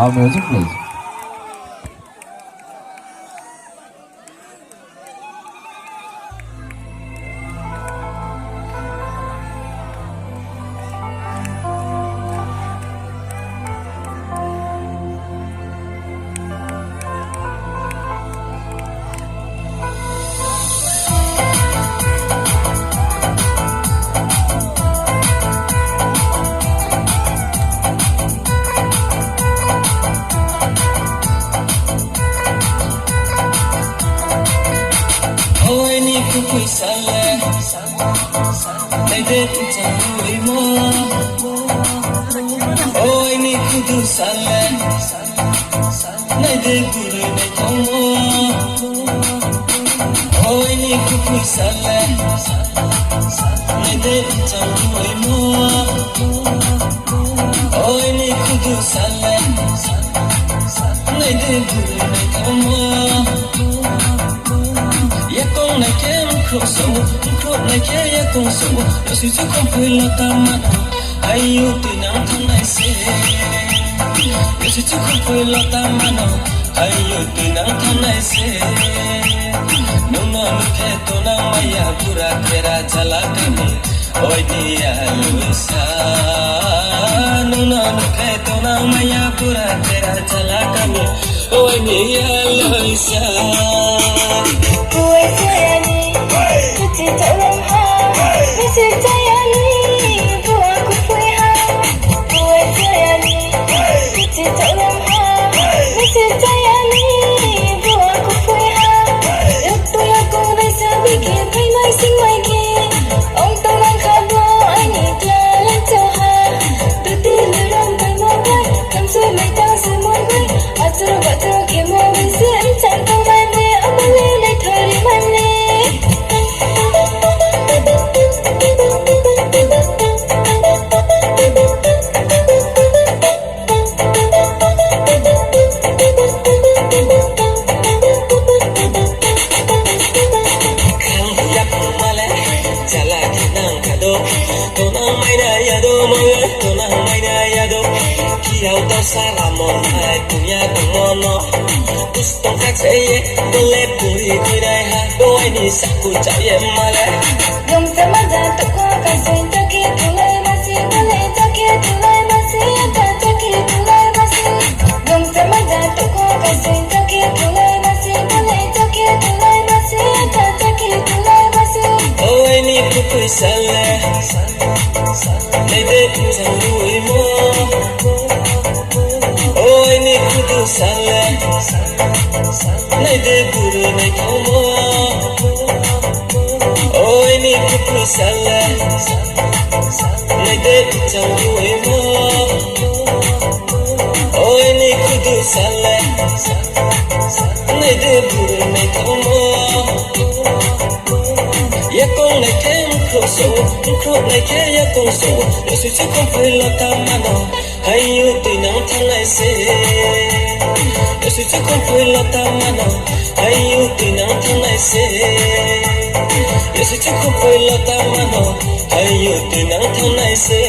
Music please. Ôi ni ku kui sale, nay de tu chanui mo. Ôi ni ku du sale, nay de guru nay kong mo. Ôi ni ku kui sale, nay de tu chanui mo. Ôi ni ku du sale, nay de guru nay kong mo. Yakong na kem kroso, krop na ke yakong so. Yosu tu kompui lota mana, ayu tu nang tanai se. Yosu tu kompui lota mana, ayu tu nang tanai se. Nuna nuke to nang maya pura tera jala kami, oi dia lusa. Nuna nuke to nang maya pura tera jala kami, oi dia lusa. Ôi sayani, tuti tolong ha, mesti sayani, buat aku pui ha. Ôi sayani, tuti tolong ha, mesti sayani, buat aku pui ha. Itu aku rasa bikin hai mai sing mai ke, ông tolong kabo ani jalan coha. Tuti lurang kai mau kai, kam sui mai tang sui mau kai, atur batur ke mau mesti encang kau mane, amale lai thari mane. Saramon hai punya demono Gustong kak seye Boleh puri kuidai ha Doi ni saku cak ye male Gom sama jatuh ko kasih taki tulai masih boleh taki tulai masih ada taki tulai masih. Gom sama jatuh ko kasih taki tulai masih boleh taki tulai masih ada taki tulai masih. Oi ni pupui sale Lede chanui mo Oi ni kudu sale Lede guru nay kong mo Oi ni pupui sale Lede chanui mo Oi ni kudu sale Lede guru nay kong mo Yakong na kem kroso, krop na ke yakong so. Yosu tu kompui lota mano, ayu tu nang tanai se. Yosu tu kompui lota mano, ayu tu nang tanai se. Yosu tu kompui lota mano, ayu tu nang tanai se.